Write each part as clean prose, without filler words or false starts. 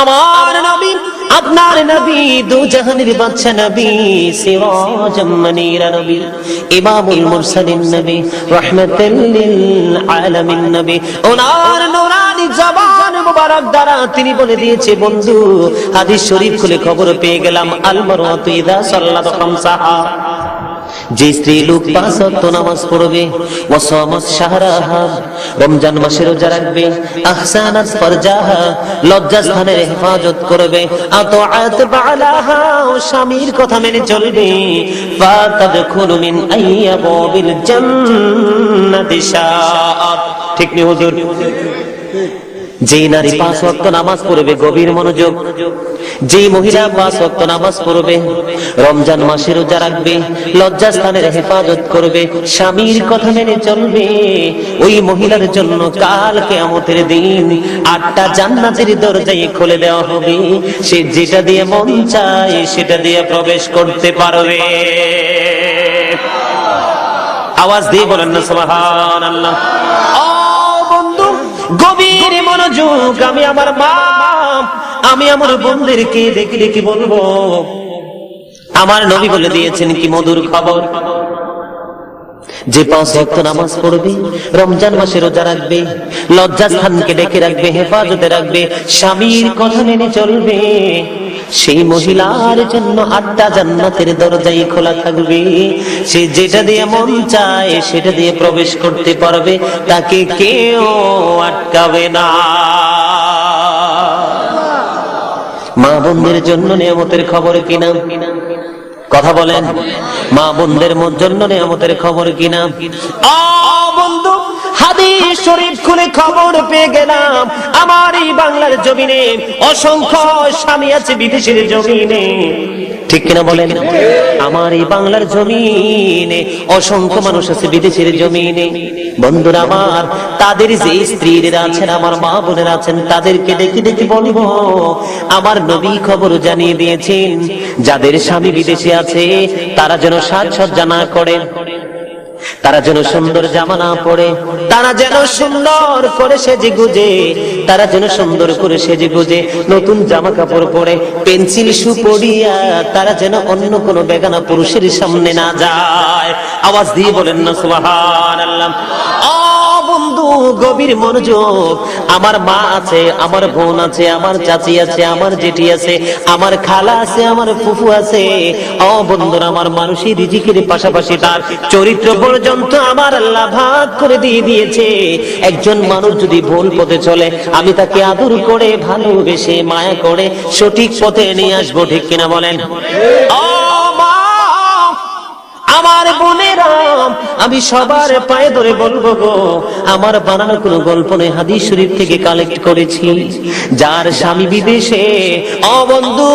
আমার নবী আপনার নবী দু জাহানের বাদশা নবী সিরাজাম মুনীরা নবী ইমামুল মুরসালিন নবী রাহমাতাল লিল আলামিন নবী ওনার নূরানি জবান মুবারক দ্বারা তিনি বলে দিয়েছে বন্ধু হাদিস শরীফ খুলে খবর পেয়ে গেলাম আল মারওয়াতু ইযা সাল্লাত খামসাহা যে স্ত্রী লোক 5 ওয়াক্ত নামাজ পড়বে ওয়া সামাত শাহরাহা রমজান মাসে রোজা রাখবে আহসানাত ফারজাহা লজ্জাস্থানের হেফাজত করবে আতাআত বালাহা ও স্বামীর কথা মেনে চলবে ফাতাদখুলু মিন আইয়াবিল জান্নাতি শাআত ঠিক নি হুজুর যে নারী 5 ওয়াক্ত নামাজ পড়বে গভীর মনোযোগ যে মহিলা 5 ওয়াক্ত নামাজ পড়বে রমজান মাসে রোজা রাখবে লজ্জাস্থানের হেফাজত করবে স্বামীর কথা মেনে চলবে ওই মহিলার জন্য কাল কিয়ামতের দিন 8টা জান্নাতের দরজায় খুলে দেওয়া হবে সে যেটা দিয়ে মন চায় সেটা দিয়ে প্রবেশ করতে পারবে আওয়াজ দিয়ে বলেন না সুবহানাল্লাহ গভীর মনোযোগ আমি আমার মা আমি আমার বোনদেরকে দেখে দেখে বলবো আমার নবী বলে দিয়েছেন কি মধুর খবর যে 5 ওয়াক্ত নামাজ পড়বে রমজান মাসে রোজা রাখবে লজ্জাস্থানকে ডেকে রাখবে হেফাজতে রাখবে স্বামীর কথা মেনে চলবে সেই মহিলার জন্য 8টা জান্নাতের দরজাই খোলা থাকবে সে যেটা দিয়ে মন চায় সেটা দিয়ে প্রবেশ করতে পারবে তাকে কেউ আটকাবে না মা বোনদের জন্য নিয়ামতের খবর কিনা কথা বলেন মা বোনদের জন্য নিয়ামতের খবর কিনা বন্ধু হাদিস শরীফ খুলে খবর পেয়ে গেলাম আমার এই বাংলার জমিনে অসংখ্য স্বামী আছে বিদেশের জমিনে ঠিক কিনা বলেন আমার এই বাংলার জমিনে অসংখ্য মানুষ আছে বিদেশের জমিনে বন্ধুরা আমার তাদের যে স্ত্রীরা আছেন আমার মা বোনেরা আছেন তাদেরকে দেখে দেখে বলবো আমার নবী খবর জানিয়ে দিয়েছেন যাদের স্বামী বিদেশে আছে তারা যেন সাজসজ্জা না করে তারা যেন সুন্দর জামা না পরে তারা যেন সুন্দর করে সেজে গুজে তারা যেন সুন্দর করে সেজে গুজে নতুন জামা কাপড় পরে পেন্সিল শু পরিয়া তারা যেন অন্য কোনো বেগানা পুরুষের সামনে না যায় আওয়াজ দিয়ে বলেন না সুবহানাল্লাহ বন্ধু গভীর মনোযোগ আমার মা আছে আমার বোন আছে আমার চাচি আছে আমার জেঠি আছে আমার খালা আছে আমার ফুফু আছে বন্ধুরা আমার মানুষের রিজিকের পাশাপাশি তার চরিত্র পর্যন্ত আমার আল্লাহ ভাগ করে দিয়ে দিয়েছে একজন মানুষ যদি ভুল পথে চলে আমি তাকে আদর করে ভালোবেসে মায়া করে সঠিক পথে নিয়ে আসবো ঠিক কিনা বলেন আমার বোনেরা আমি সবার পায়ে ধরে বলবো গো আমার বানানো কোনো গল্প নয় হাদিস শরীফ থেকে কালেক্ট করেছি যার স্বামী বিদেশে বন্ধু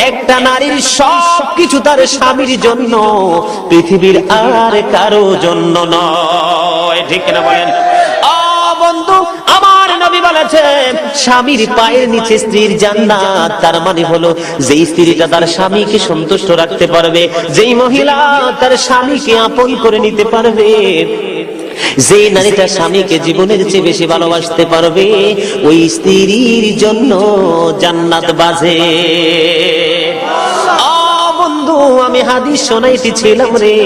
একটা নারীর সবকিছু তার স্বামীর জন্য পৃথিবীর আর কারো জন্য নয় ঠিক না বলেন বন্ধু আমার নবী বলেছেন স্বামীর পায়ের নিচে স্ত্রীর জান্নাত তার মানে হলো যেই স্ত্রীটা তার স্বামীকে সন্তুষ্ট রাখতে পারবে যেই মহিলা তার স্বামীকে আপন করে নিতে পারবে যে নারীটা স্বামীকে জীবনের চেয়ে বেশি ভালোবাসতে পারবে ওই স্ত্রীর জন্য জান্নাত বাজে বন্ধু আমি হাদিস শোনাইতেছিলাম রে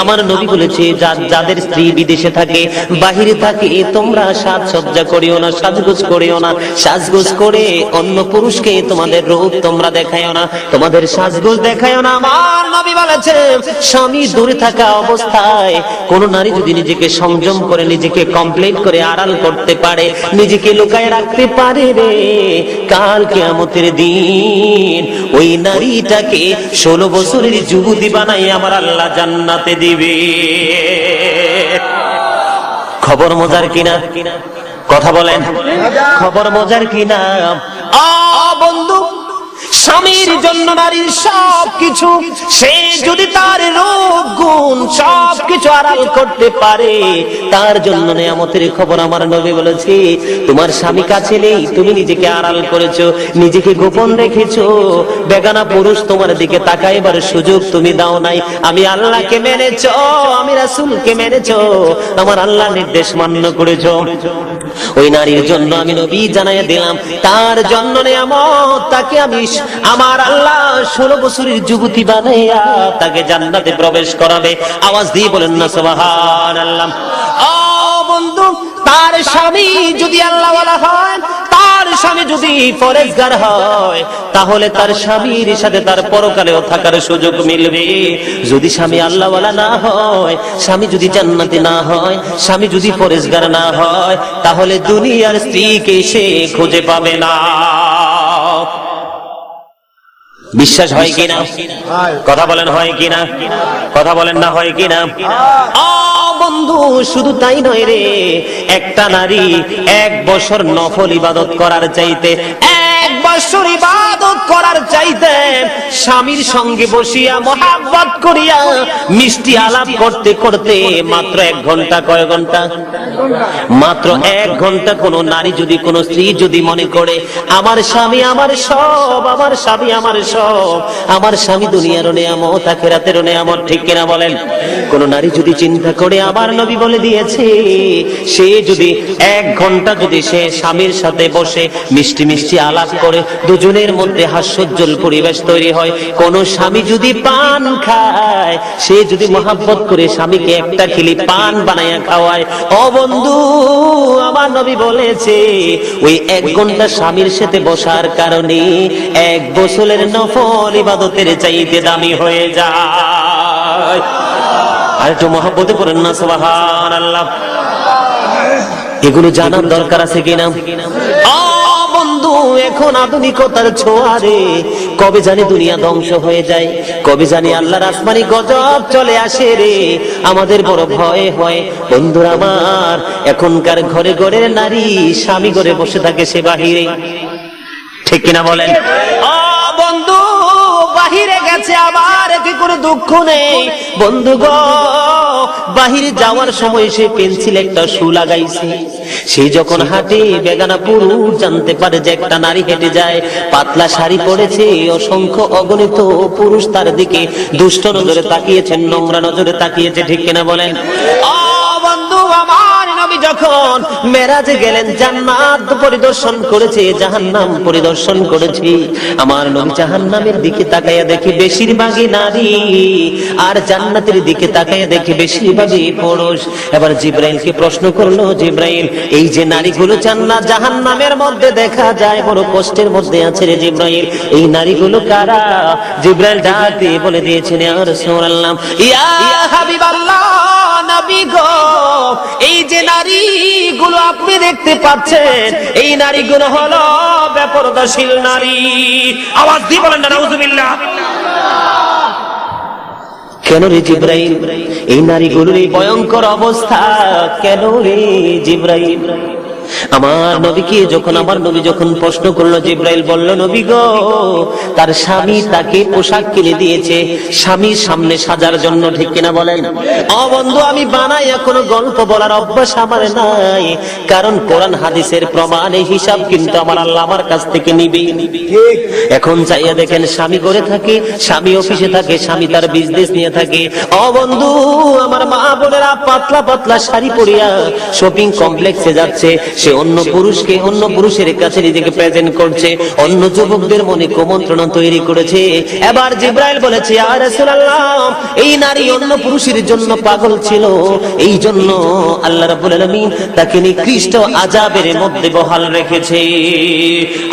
আমার নবী বলেছে যাদের স্ত্রী বিদেশে থাকে বাহিরে থাকে তোমরা সাজসজ্জা করিও না সাজগোজ করিও না সাজগোজ করে অন্য পুরুষকে তোমাদের রূপ তোমরা দেখাইও না তোমাদের সাজগোজ দেখাইও না আমার নবী বলেছে স্বামী দূরে থাকা অবস্থায় কোন নারী যদি নিজেকে সংযম করে নিজেকে কমপ্লিট করে আড়াল করতে পারে নিজেকে লুকায় রাখতে পারে রে কাল কিয়ামতের দিন ওই নারীটাকে 16 বছরের যুবতী বানাই আমার আল্লাহ জান্নাতে দিবে খবর মজার কিনা কথা বলেন খবর মজার কিনা বন্ধু স্বামীর জন্য নারীর সবকিছু, সে যদি তার রূপ গুণ সবকিছু আড়াল করতে পারে, তার জন্য নিয়ামতের খবর আমার নবী বলেছে। তোমার স্বামী কাছে নেই, তুমি নিজেকে আড়াল করেছো, নিজেকে গোপন রেখেছো, বেগানা পুরুষ তোমার দিকে তাকাইবার সুযোগ তুমি দাও নাই। আমি আল্লাহকে মেনেছো, আমি রাসূলকে মেনেছো, আমার আল্লাহ নির্দেশ মান্য করেছো, ওই নারীর জন্য আমি নবী জানাইয়া দিলাম, তার জন্য নিয়ামত, তাকে আমি আমার আল্লাহ 16 বছরের যুবতী বানাইয়া তাকে জান্নাতে প্রবেশ করাবে। আওয়াজ দিয়ে বলেন না সুবহানাল্লাহ। ও বন্ধু, তার স্বামী যদি আল্লাহওয়ালা হয়, তার স্বামী যদি পরেজগার হয়, তাহলে তার স্বামীর সাথে তার পরকালেও থাকার সুযোগ মিলবে। যদি স্বামী আল্লাহওয়ালা না হয়, স্বামী যদি জান্নাতে না হয়, স্বামী যদি পরেজগার না হয়, তাহলে দুনিয়ার স্ত্রীকে সে খুঁজে পাবে না। বিশ্বাস হয় কিনা? কথা বলেন হয় কিনা? কথা বলেন না হয় কিনা? বন্ধু, শুধু তাই নয় রে, একটা নারী 1 বছর নফল ইবাদত করার চাইতে, 1 বছর ইবাদত করার চাইতে স্বামীর সঙ্গে বসিয়া মহাব্বত করিয়া মিষ্টি আলাপ করতে করতে মাত্র 1 ঘন্টা, কয় ঘন্টা? মাত্র 1 ঘন্টা কোন নারী যদি, কোন স্ত্রী যদি মনে করে আমার স্বামী আমার সব, আমার স্বামী আমার সব, আমার স্বামী দুনিয়ারও নিয়ামত আখিরাতেরও নিয়ামত, ঠিক কিনা বলেন? কোন নারী যদি চিন্তা করে, আমার নবী বলে দিয়েছে, সে যদি 1 ঘন্টা যদি সে স্বামীর সাথে বসে মিষ্টি মিষ্টি আলাপ করে, দুজনের মধ্যে হাস্যোজ্জ্বল পরিবেশ তৈরি হয়, কোন স্বামী যদি পান খায়, সে যদি মহাব্বত করে স্বামীকে একটা খিলি পান বানাইয়া খাওয়ায়, ও বন্ধু, আমার নবী বলেছে ওই 1 ঘন্টা স্বামীর সাথে বসার কারণে 1 বছরের নফল ইবাদতের চাইতে দামি হয়ে যায়। আর একটু মহব্বতে পড়েন না সুবহানাল্লাহ। এগুলো জানার দরকার আছে কিনা? বন্ধু, এখন আধুনিকতার ছোঁয়ারে কবে জানি দুনিয়া ধ্বংস হয়ে যায়, কবে জানি আল্লাহর আসমানি গজব চলে আসে রে, আমাদের বড় ভয় হয়। বন্ধুরা আমার, এখনকার ঘরে ঘরে নারী স্বামী ঘরে বসে থাকে, সে বাহিরে, ঠিক কিনা বলেন? বন্ধু, বাহিরে গেছে, আবার এতে কোনো দুঃখ নেই। বন্ধু গো, বাহিরে যাওয়ার সময় সে পেন্সিল একটা শু লাগাইছে, সে যখন হাঁটে বেগানা পুরুষ জানতে পারে যে একটা নারী হেঁটে যায়, পাতলা শাড়ি পরেছে, অসংখ্য অগণিত পুরুষ তার দিকে দুষ্ট নজরে তাকিয়েছেন, নোংরা নজরে তাকিয়েছে, ঠিক কিনা বলেন? বন্ধু আমার নবী যখন মেরাজে গেলেন, জান্নাত পরিদর্শন করেছে, জাহান্নাম পরিদর্শন করেছে, আমার নবী জাহান্নামের দিকে তাকাইয়া দেখে বেশিরভাগই নারী, আর জান্নাতের দিকে তাকাইয়া দেখে বেশিরভাগই পুরুষ। এবার জিব্রাইলকে প্রশ্ন করলো, জিব্রাইল, এই যে নারীগুলো জান্নাত জাহান্নামের মধ্যে দেখা যায়, বড় কষ্টের মধ্যে আছে রে জিব্রাইল, এই নারীগুলো কারা? জিব্রাইল ডাক দিয়ে বলে দিয়েছেন, ইয়া রাসূলুল্লাহ, ইয়া হাবিবাল্লাহ, নবী গো, এই যে নারীগুলো আপনি দেখতে পাচ্ছেন, এই নারীগুলো হলো বেপরদাশীল নারী। আওয়াজ দিয়ে বলেন না নাউজুবিল্লাহ। কেন রে জিব্রাইল, এই নারীগুলোর এই ভয়ঙ্কর অবস্থা কেন রে জিব্রাইল? আমার নবীকে যখন, আমার নবী যখন প্রশ্ন করলো, জিব্রাইল বলল, নবী গো, তার স্বামী তাকে পোশাক কিনে দিয়েছে স্বামীর সামনে সাজার জন্য, ঠিক কিনা বলেন? বন্ধু, আমি বানাইয়া কোনো গল্প বলার অভ্যাস আমার নাই, কারণ কোরআন হাদিসের প্রমাণে হিসাব কিন্তু আমার আল্লাহ আমার কাছ থেকে নিবে। এখন চাইয়া দেখেন, স্বামী করে থাকে, স্বামী অফিসে থাকে, স্বামী তার বিজনেস নিয়ে থাকে, বন্ধু আমার মা বোনেরা পাতলা পাতলা শাড়ি পরিয়া শপিং কমপ্লেক্সে যাচ্ছে, সে অন্য পুরুষকে, অন্য পুরুষের কাছে নিজেকে প্রেজেন্ট করছে, অন্য যুবকদের মনে কুমন্ত্রণা তৈরি করেছে। এবার জিব্রাইল বলেছে, ইয়া রাসূলুল্লাহ, এই নারী অন্য পুরুষের জন্য পাগল ছিল, এই জন্য আল্লাহ রাব্বুল আলামিন তাকে নিকৃষ্ট আযাবের মধ্যে বহাল রেখেছে।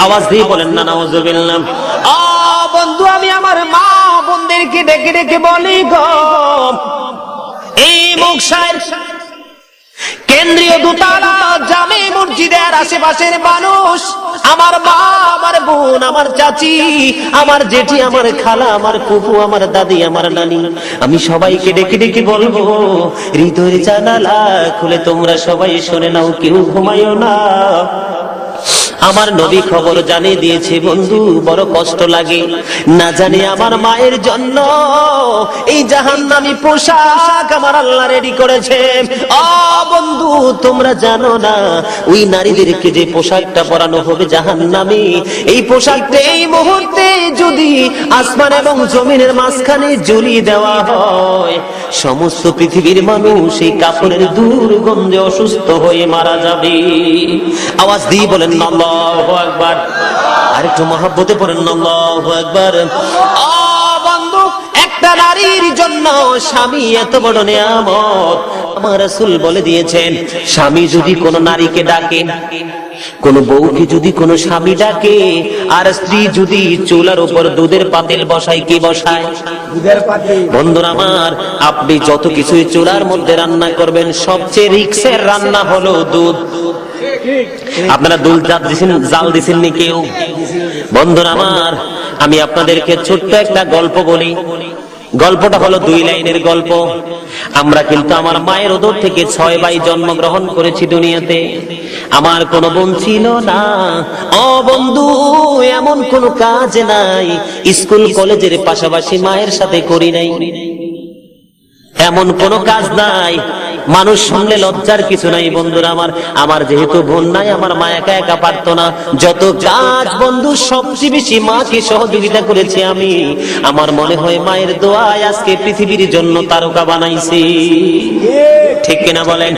আওয়াজ দিয়ে বলেন না নাউজুবিল্লাহ। বন্ধু, আমি আমার মা বোনদেরকে ডেকে ডেকে বলি গো, এই মুকসার কেন্দ্রীয় দোতলা জামে মসজিদের আশেপাশের মানুষ, আমার মা, আমার বোন, আমার চাচি, আমার জেঠি, আমার খালা, আমার ফুফু, আমার দাদি, আমার নানি, আমি সবাইকে ডেকে ডেকে বলবো, হৃদয়ের জানালা খুলে তোমরা সবাই শুনে নাও, কেউ ঘুমাইও না। আমার নবী খবর জানিয়ে দিয়েছে বন্ধু, বড় কষ্ট লাগে, না জানি আমার মায়ের জন্য এই জাহান্নামী পোশাক আমার আল্লাহ রেডি করেছে। ও বন্ধু, তোমরা জানো না ওই নারীদেরকে যে পোশাকটা পরানো হবে জাহান্নামী, এই পোশাকটা এই মুহূর্তে যদি আসমান এবং জমিনের মাঝখানে ঝুলিয়ে দেওয়া হয়, সমস্ত পৃথিবীর মানুষ এই কাপড়ের দুর্গন্ধে অসুস্থ হয়ে মারা যাবে। আওয়াজ দিয়ে বলেন আল্লাহু আকবার, আর একটু মহব্বতে পড়েন আল্লাহু আকবার। ও বন্ধু, একটা নারীর জন্য স্বামী এত বড় নিয়ামত। আমার রাসূল বলে দিয়েছেন, স্বামী যদি কোন নারীকে ডাকে, কোন বউকে যদি কোন স্বামী ডাকে, আর স্ত্রী যদি চুলার উপর দুধের পাতিল বসায়, কি বসায়? দুধের পাতিল। বন্ধুরা আমার, আপনি যত কিছুই চুলার মধ্যে রান্না করবেন, সবচেয়ে রিক্সের রান্না হলো দুধ। আপনারা দুধ জাল দিছেননি কেউ? বন্ধুরা আমার, আমি আপনাদেরকে ছোট্ট একটা গল্প বলি। গল্পটা হলো 2 লাইনের গল্প। আমরা কিন্তু আমার মায়ের উদর থেকে 6 ভাই জন্মগ্রহণ করেছি দুনিয়াতে। আমার কোনো বোন ছিল না। ও বন্ধু, এমন কোন কাজ নাই স্কুল কলেজের পাশাপাশি মায়ের সাথে করি নাই, এমন কোন কাজ নাই। মানুষ শুনলে লজ্জার কিছু নাই বন্ধুরা আমার। আমার যেহেতু বোন নাই, আমার মা একা একা পারতো না। যত কাজ বন্ধু সবচেয়ে বেশি মাকে সহযোগিতা করেছি আমি। আমার মনে হয় মায়ের দোয়ায় আজকে পৃথিবীর জন্য তারকা বানাইছি, ঠিক কিনা বলেন?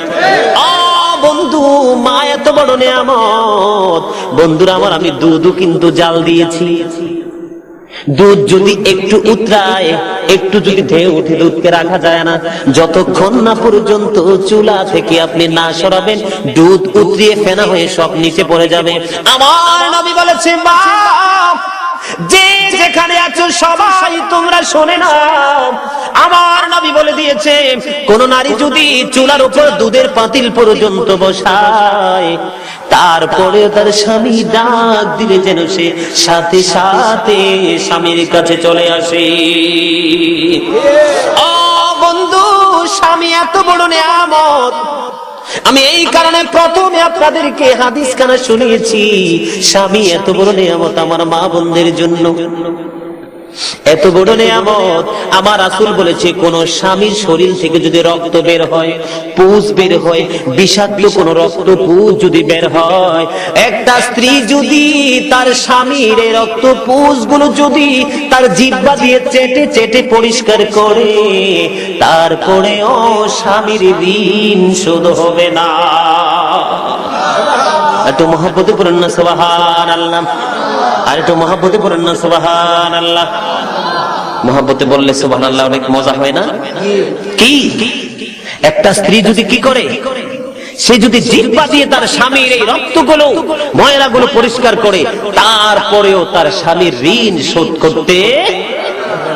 বন্ধু, মা এত বড় নিয়ামত। বন্ধুরা আমার, আমি দুধও কিন্তু জাল দিয়েছি। দুধ যদি একটু উতরায়, একটু যদি ঢেউ উঠে, দুধকে রাখা যায় না। যতক্ষণ না পর্যন্ত চুলা থেকে আপনি না সরাবেন, দুধ উতরিয়ে ফেনা হয়ে সব নিচে পড়ে যাবে। আমার নবী বলেছে, মা যে যেখানে আছো সবাই তোমরা শুনে নাও। আমার নবী বলে দিয়েছে, কোন নারী যদি চুলার উপর দুধের পাতিল পর্যন্ত বসায়, তারপরে তার স্বামী ডাক দিলে যেন সে সাথে সাথে স্বামীর কাছে চলে আসে। ও বন্ধু, স্বামী এত বড় নিয়ামত। আমি এই কারণে প্রথমে আপনাদেরকে হাদিস খানা শুনিয়েছি। স্বামী এত বড় নিয়ামত আমার মা বোনদের জন্য, এত বড় নিয়ামত। আমার রাসূল বলেছে, কোন স্বামীর শরীর থেকে যদি রক্ত বের হয়, পুজ বের হয়, বিষাক্ত কোন রক্ত পুজ যদি বের হয়, একটা স্ত্রী যদি তার স্বামীর এই রক্ত পুজ গুলো যদি তার জিহ্বা দিয়ে চেটে চেটে পরিষ্কার করে, তারপরেও স্বামীর ঋণ শোধ হবে না। একটু মহব্বতে পড়েন না সুবহানাল্লাহ, আর একটু মহব্বতে পড়েন না সুবহানাল্লাহ। মহব্বতে বললে সুবহানাল্লাহ অনেক মজা হয় না? কি একটা স্ত্রী যদি কি করে, সে যদি জিহ্বা দিয়ে তার স্বামীর এই রক্তগুলো ময়লাগুলো পরিষ্কার করে, তারপরেও তার স্বামীর ঋণ শোধ করতে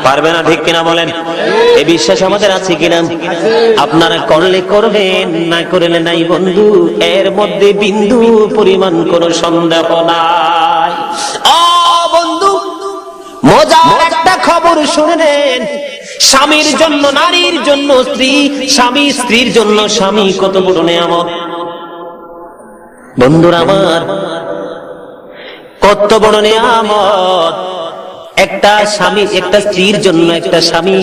পারবে না, ঠিক কিনা বলেন? এই বিশ্বাস আমাদের আছে কিনা? আপনারা করলে করবেন, না করলে নাই বন্ধু, এর মধ্যে বিন্দু পরিমাণ কোনো সন্দেহ নাই। ও বন্ধু, মজার একটা খবর শুনে নেন। স্বামীর জন্য নারীর জন্য স্ত্রী, স্বামী স্ত্রীর জন্য স্বামী কত বড় নিয়ামত। বন্ধুরা আমার, কত বড় নিয়ামত একটা স্বামী, একটা স্ত্রীর জন্য একটা স্বামী।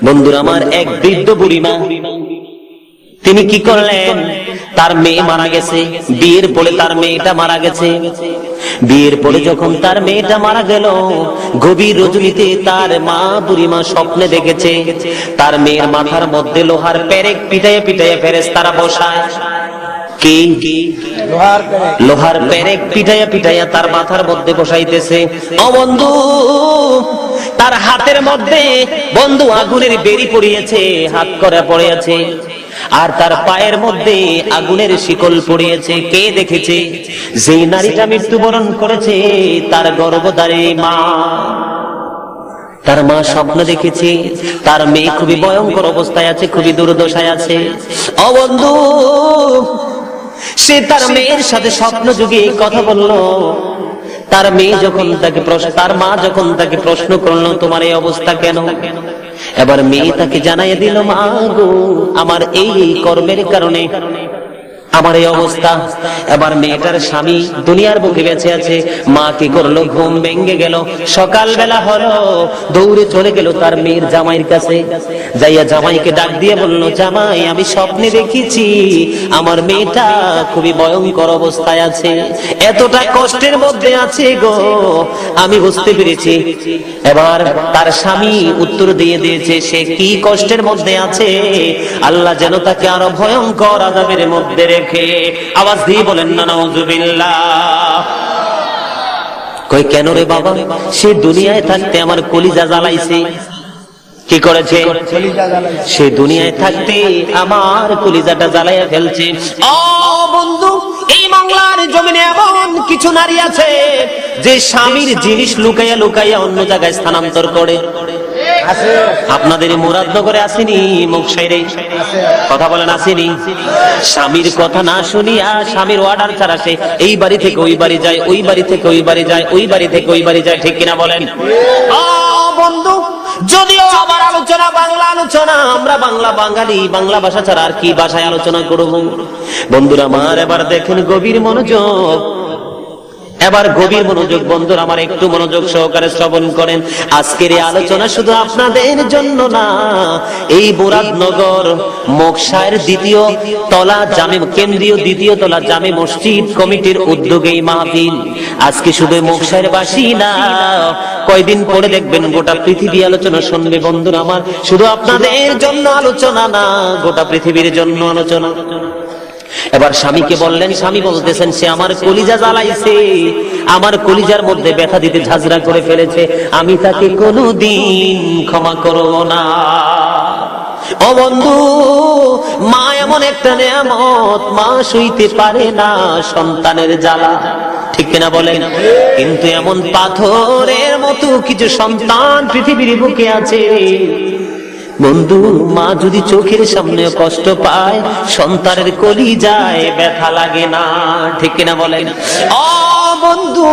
বন্ধুরা আমার, এক বৃদ্ধ বুড়িমা, তিনি কি করলেন, তার মেয়ে মারা গেছে, বিয়ের পরে তার মেয়েটা মারা গেছে। বিয়ের পরে যখন তার মেয়েটা মারা গেল, গভীর রজনীতে তার মা বুড়িমা স্বপ্নে দেখেছে তার মেয়ের মাথার মধ্যে লোহার পেরেক পিটাইয়া পিটাইয়া ফেরেশতারা বসায়। কি? লোহার পেরেক পিটাইয়া পিটাইয়া তার মাথার মধ্যে বসাইতেছে। ও বন্ধু, তার হাতের মধ্যে বন্ধু আগুনের বেরি পড়িয়েছে, হাত করা পড়ে আছে, আর তার পায়ের মধ্যে আগুনের শিকল পড়িয়েছে। কে দেখেছে? যে নারীটা মৃত্যুবরণ করেছে, তার গর্ভধারী মা। তার মা স্বপ্ন দেখেছে তার মেয়ে খুবই ভয়ঙ্কর অবস্থায় আছে, খুবই দুর্দশায় আছে। ও বন্ধু, সে তার মেয়ের সাথে স্বপ্ন যুগে কথা বলল। তার মেয়ে যখন তাকে তার মা যখন তাকে প্রশ্ন করলো, তোমার এই অবস্থা কেন? এবার মেয়ে তাকে জানাইয়া দিল, মা গো, আমার এই কর্মের কারণে আমার এই অবস্থা। এবার মেয়েটার স্বামী দুনিয়ার বুকে বেঁচে আছে, মা কি করলো, ঘুম ভেঙে গেল, সকালবেলা হলো, দৌড়ে চলে গেল তার মেয়ের জামাইয়ের কাছে, যাইয়া জামাইকে ডাক দিয়ে বলল, জামাই আমি স্বপ্নে দেখেছি আমার মেয়েটা খুবই ভয়ঙ্কর অবস্থায় আছে, এতটা কষ্টের মধ্যে আছে গো, আমি বুঝতে পেরেছি। এবার তার স্বামী উত্তর দিয়ে দিয়েছে সে কি কষ্টের মধ্যে আছে, আল্লাহ যেন তাকে আরো ভয়ঙ্কর আযাবের মধ্যে রেখে। আওয়াজ দিয়ে বলেন না নাউযুবিল্লাহ। কই কেন রে বাবা, সে দুনিয়ায় থাকতে আমার কলিজা জ্বালাইছে। কি করেছে? সে দুনিয়ায় থাকতে আমার কলিজাটা জ্বালাইয়া ফেলছে। ও বন্ধু, এই বাংলার জমিনে এমন কিছু নারী আছে যে স্বামীর জিনিস লুকাইয়া লুকাইয়া অন্য জায়গায় স্থানান্তর করে। আপনাদের মুরাদনগরে আসেনি, মুকসাইরে কথা বলেন আসেনি? স্বামীর কথা না শুনিয়া স্বামীর অর্ডার ছাড়া সে এই বাড়ি থেকে ওই বাড়ি যায়, ওই বাড়ি থেকে ওই বাড়ি যায়, ওই বাড়ি থেকে ওই বাড়ি যায়, ঠিক কিনা বলেন? বন্ধু, যদিও আমার আলোচনা বাংলা আলোচনা, আমরা বাংলা বাঙালি, বাংলা ভাষা ছাড়া আর কি ভাষায় আলোচনা করব? বন্ধুরা আমার এবার দেখেন গভীর মনোযোগ, এবার গভীর মনোযোগ বন্ধুরা আমার, একটু মনোযোগ সহকারে শ্রবণ করেন। আজকের এই আলোচনা শুধু আপনাদের জন্য না, এই মুরাদনগর মোকসায়ের দ্বিতীয় তলা জামে কেন্দ্রীয় দ্বিতীয় তলা জামে মসজিদ কমিটির উদ্যোগে এই মাহফিল। আজকে শুধু মোকসায়ের বাসী না, কয়দিন পরে দেখবেন গোটা পৃথিবী আলোচনা শুনবে বন্ধুরা আমার। শুধু আপনাদের জন্য আলোচনা না, গোটা পৃথিবীর জন্য আলোচনা। এবার স্বামীকে বললেন, স্বামী বলতেছেন সে আমার কলিজা জ্বালাইছে, আমার কলিজার মধ্যে ব্যথা দিতে ঝাঁঝরা করে ফেলেছে, আমি তাকে কোনোদিন ক্ষমা করব না। ও বন্ধু, মা এমন একটা নেয়ামত, মা সইতে পারে না সন্তানের জ্বালা, ঠিক কিনা বলেন? কিন্তু এমন পাথরের মতো কিছু সন্তান পৃথিবীর বুকে আছে বন্ধু, মা যদি চোখের সামনে কষ্ট পায়, সন্তানের কলিজায় ব্যথা লাগে না, ঠিক কিনা বলেন? ও বন্ধু,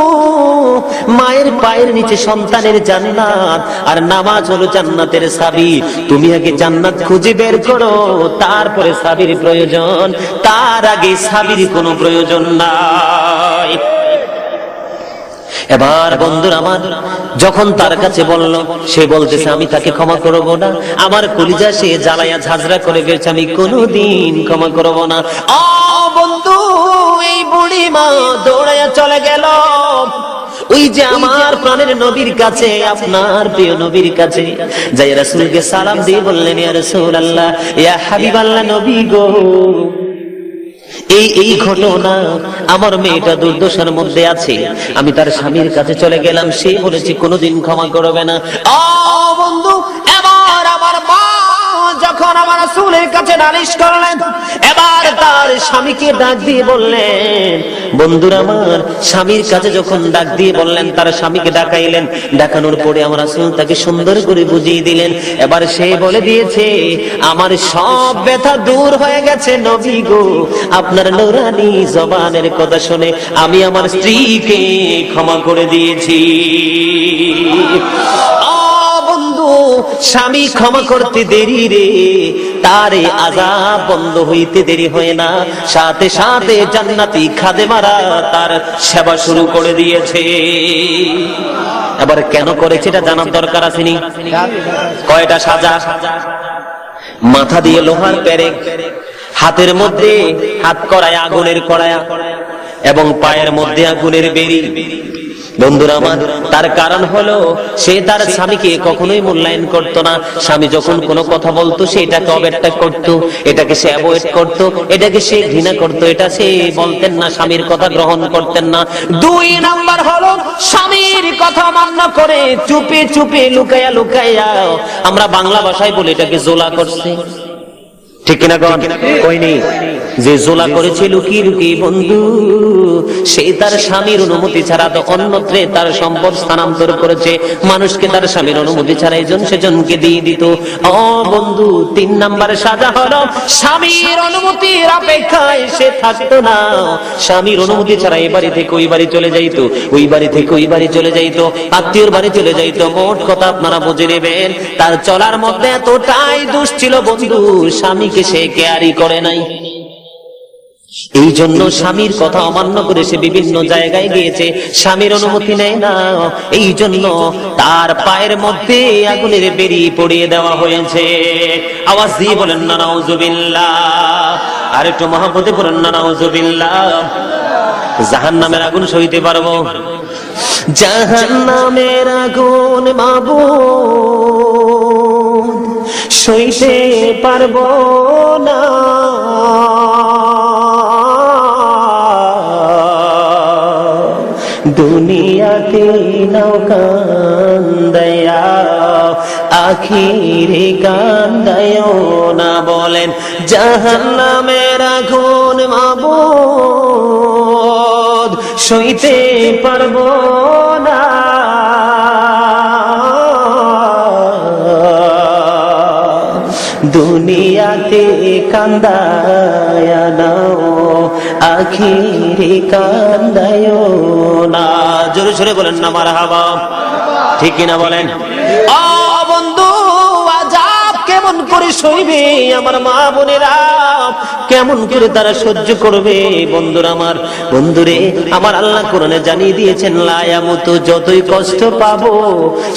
মায়ের পায়ের নিচে সন্তানের জান্নাত, আর নামাজ হলো জান্নাতের চাবি। তুমি আগে জান্নাত খুঁজে বের করো, তারপরে চাবির প্রয়োজন, তার আগে চাবির কোনো প্রয়োজন নাই। এবার বন্ধুরা আমার যখন তার কাছে বলল, সে বলতেছে আমি তাকে ক্ষমা করব না, আমার কলিজা সে জ্বালায়া ঝাঁঝরা করে গেছে, আমি কোনোদিন ক্ষমা করব না। ও বন্ধু, এই বুড়ি মা দৌড়াইয়া চলে গেল ওই যে আমার প্রাণের নবীর কাছে, আপনার প্রিয় নবীর কাছে, যাই রাসূলকে সালাম দিয়ে বললেন, ইয়া রাসূলুল্লাহ, ইয়া হাবিবাল্লাহ, নবী গো, এই ঘটনা, আমার মেয়েটা দুর্দশার মধ্যে আছে, আমি তার স্বামীর কাছে চলে গেলাম, সে বলেছে কোনোদিন ক্ষমা করবে না। ও বন্ধু, এবার আমার মা যখন আমার রাসূলের কাছে নালিশ করলেন, এবার তার স্বামীকে ডাক দিয়ে বললেন, বন্ধুরা আমার স্বামীর কাছে যখন ডাক দিয়ে বললেন, তার স্বামীকে ডাকাইলেন, ডাকানোর পরে আমার রাসূল তাকে সুন্দর করে বুঝিয়ে দিলেন। এবার সে বলে দিয়েছে, আমার সব ব্যথা দূর হয়ে গেছে নবী গো, আপনার নূরানী জবানের কথা শুনে আমি আমার স্ত্রীকে ক্ষমা করে দিয়েছি। স্বামী ক্ষমা করতে দেরি রে, তারে আযাব বন্ধ হইতে দেরি হয় না, সাথে সাথে জান্নাতি খাদেমারা তার সেবা শুরু করে দিয়েছে। এবার কেন করেছে এটা জানার দরকার আছে নি? কয়টা সাজা? মাথা দিয়ে লোহার পেরেক, হাতের মধ্যে হাত কড়ায় আগুনের কড়ায়া, এবং পায়ের মধ্যে আগুনের বেড়ি। বন্ধুরা আমার, তার কারণ হলো সে তার স্বামীকে কখনোই মূল্যায়ন করত না। স্বামী যখন কোনো কথা বলতো সে এটাকে অবহেলা করতো, এটাকে সে অ্যাভয়েড করতো, এটাকে সে ঘৃণা করতো, এটা সে বলতেন না, স্বামীর কথা গ্রহণ করতেন না। 2 নাম্বার হলো স্বামীর কথা মান্য করে চুপে চুপে লুকাইয়া লুকাইয়া, আমরা বাংলা ভাষায় বলি এটাকে জোলা করছে, ঠিক কিনা গণ? কইনি যে জোলা করেছে লুকিয়ে লুকিয়ে বন্ধু, সে তার স্বামীর অনুমতি ছাড়া তো অন্যত্রে তার সম্পদ স্থানান্তর করেছে, মানুষকে তার স্বামীর অনুমতি ছাড়া এজন সেজনকে দিয়ে দিত। ও বন্ধু, 3 নাম্বার সাজা হলো স্বামীর অনুমতির অপেক্ষায় সে থাকতো না, স্বামীর অনুমতি ছাড়া এই বাড়ি থেকে ওই বাড়ি চলে যাইতো, ওই বাড়ি থেকে ওই বাড়ি চলে যাইতো, আত্মীয়র বাড়ি চলে যাইতো। মোট কথা আপনারা বুঝে নেবেন, তার চলার মধ্যে এতটাই দোষ ছিল বন্ধু, স্বামীকে সে কেয়ারই করে নাই। এই জন্য স্বামীর কথা অমান্য করে সে বিভিন্ন জায়গায় গিয়েছে, স্বামীর অনুমতি নেয় না, এই জন্য তার পায়ের মধ্যে আগুনের বেরি পড়িয়ে দেওয়া হয়েছে। আওয়াজ দিয়ে বলেন না নাউজুবিল্লাহ, আর একটু মহব্বতে বলেন না নাউজুবিল্লাহ। জাহান্নামের আগুন সইতে পারবো? জাহান্নামের আগুন মাবুদ সইতে পারবো না, দুনিয়াতে নাও কান্দায়া আখিরে কান্দায়ও না। বলেন জাহান্নামের আগুন মাবুদ সইতে পারবো না, দুনিয়াতে কান্দায়া নাও আখিরে কান্দায়ও না। জোরে জোরে বলেন না মারহাবা, ঠিক কিনা বলেন? ও বন্ধু, আযাব কেমন করে সইবে আমার মা বোনেরা, কেমন করে তারা সহ্য করবে? বন্ধুরা আমার, বন্ধুরে আমার, আল্লাহ কোরআনে জানিয়ে দিয়েছেন লা ইয়ামুতু, যতই কষ্ট পাবো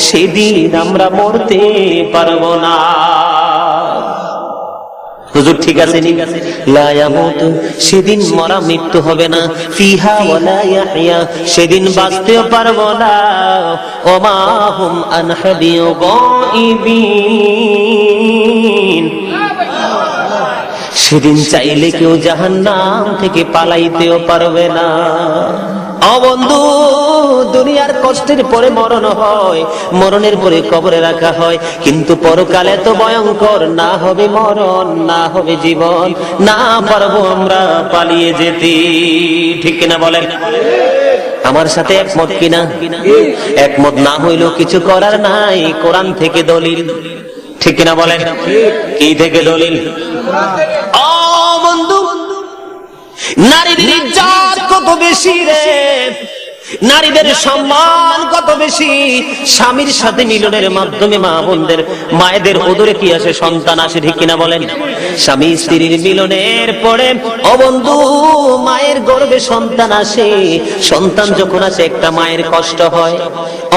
সেদিন আমরা মরতে পারবো না। হুজুর ঠিক আছে নি? লা ইয়ামুতু, সেদিন মরা মৃত্যু হবে না, ফিহা ওয়ালা ইয়াহইয়া, সেদিন বাঁচতেও পারবো না, ওমা হুম আনহা বিগাইবিন, সেদিন চাইলে কেউ জাহান্নাম থেকে পালাইতেও পারবে না। ও বন্ধু, দুনিয়ার কষ্টের পরে মরণ হয়, মরণের পরে কবরে রাখা হয়, কিন্তু পরকালে তো ভয়ঙ্কর, না হবে মরণ, না হবে জীবন, না পারবো আমরা পালিয়ে যেতে, ঠিক কিনা বলেন? আমার সাথে একমত কিনা? একমত না হইলেও কিছু করার নাই, কোরআন থেকে দলিল, ঠিক কিনা বলেন? কি থেকে দলিল? ও বন্ধু, নারীর ইজ্জত কত বেশি রে, নারীদের সম্মান কত বেশি। স্বামীর সাথে মিলনের মাধ্যমে মা বোনদের, মায়েদের ওদরে কি আসে? সন্তান আসে, ঠিক কিনা বলেন? স্বামী স্ত্রীর মিলনের পরে ও বন্ধু মায়ের গর্ভে সন্তান আসে। সন্তান যখন আসে একটা মায়ের কষ্ট হয়,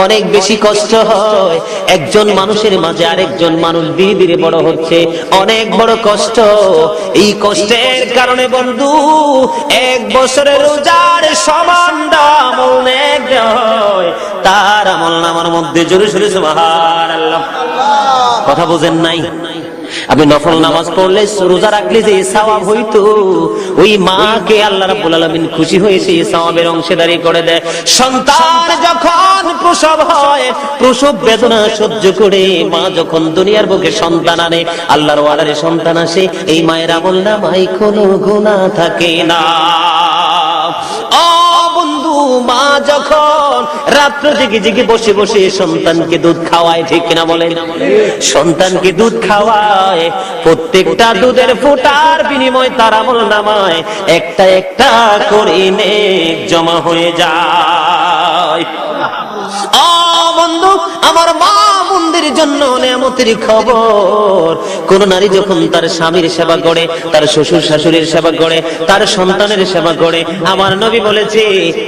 অনেক বেশি কষ্ট হয়। একজন মানুষের মাঝে আরেকজন মানুষ ধীরে ধীরে বড় হচ্ছে, অনেক বড় কষ্ট। এই কষ্টের কারণে বন্ধু 1 বছরের রোজার সমান দাম তার আমল নামার মধ্যে। জোরে জোরে সুবহানাল্লাহ। কথা বোঝেন নাই? আপনি নফল নামাজ পড়লে, রোজা রাখলে যে সওয়াব হইতো, ওই মাকে আল্লাহ রাব্বুল আলামিন খুশি হয়ে সেই সওয়াবের অংশীদারি করে দেয়। সন্তান যখন প্রসব হয়, প্রসব বেদনা সহ্য করে মা যখন দুনিয়ার বুকে সন্তান আনে, আল্লাহর ওয়ালারে সন্তান আসে, এই মায়ের আমল নামায় কোনো গুনাহ থাকে না। মা যখন রাত্র জেগে জেগে বসে বসে সন্তানকে দুধ খাওয়ায়, ঠিক কিনা বলেন? সন্তানকে দুধ খাওয়ায়, প্রত্যেকটা দুধের ফোঁটার বিনিময় তার আমল নামায় একটা একটা করে নেক জমা হয়ে যায়। ও বন্ধু, আমার মা বোনদের জন্য নেয়ামতের খবর। কোন নারী যখন তার স্বামীর সেবা করে, তার শ্বশুর শাশুড়ির সেবা করে, তার সন্তানের সেবা করে, আমার নবী বলেছে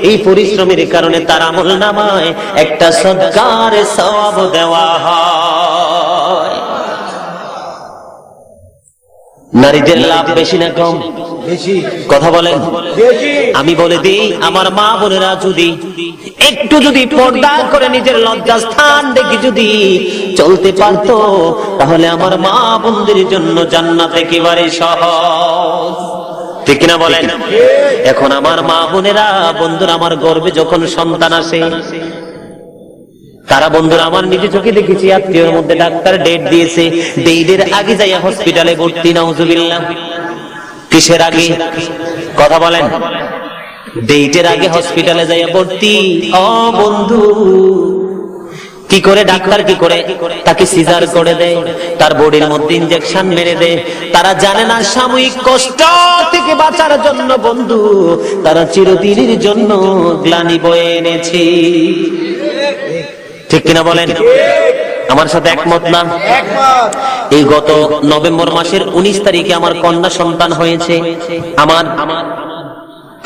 এই পরিশ্রমের কারণে তার আমল নামায় একটা সদকার সওয়াব দেওয়া হয়। নারীদের লাভ বেশি না কম? কথা বলেন। আমি বলে দিই, আমার মা বোনেরা যদি একটু যদি পর্দা করে নিজের লজ্জাস্থান দেখে যদি চলতে পারতো, তাহলে আমার মা বোনদের জন্য জান্নাত একেবারে সহজ, ঠিক কিনা বলেন? এখন আমার মা বোনেরা, বন্ধুরা, আমার গর্ভে যখন সন্তান আসে, তারা বন্ধুরা আমার নিজে চোখে দেখেছি, আত্মীয়ের মধ্যে ডাক্তার ডেট দিয়েছে, ডেটের আগে যাইয়া হসপিটালে ভর্তি। নাউজুবিল্লাহ। কিসের আগে? কথা বলেন। ডেটের আগে হসপিটালে যাইয়া ভর্তি। ও বন্ধু, কি করে ডাক্তার কি করে তাকে সিজার করে দেয়, তার বডির মধ্যে ইনজেকশন মেরে দেয়। তারা জানে না সাময়িক কষ্ট থেকে বাঁচার জন্য বন্ধু তারা চিরদিনের জন্য গ্লানি বয়ে এনেছে, ঠিক কিনা বলেন? আমার সাথে একমত না? এই গত নভেম্বর মাসের 19 তারিখে আমার কন্যা সন্তান হয়েছে। আমার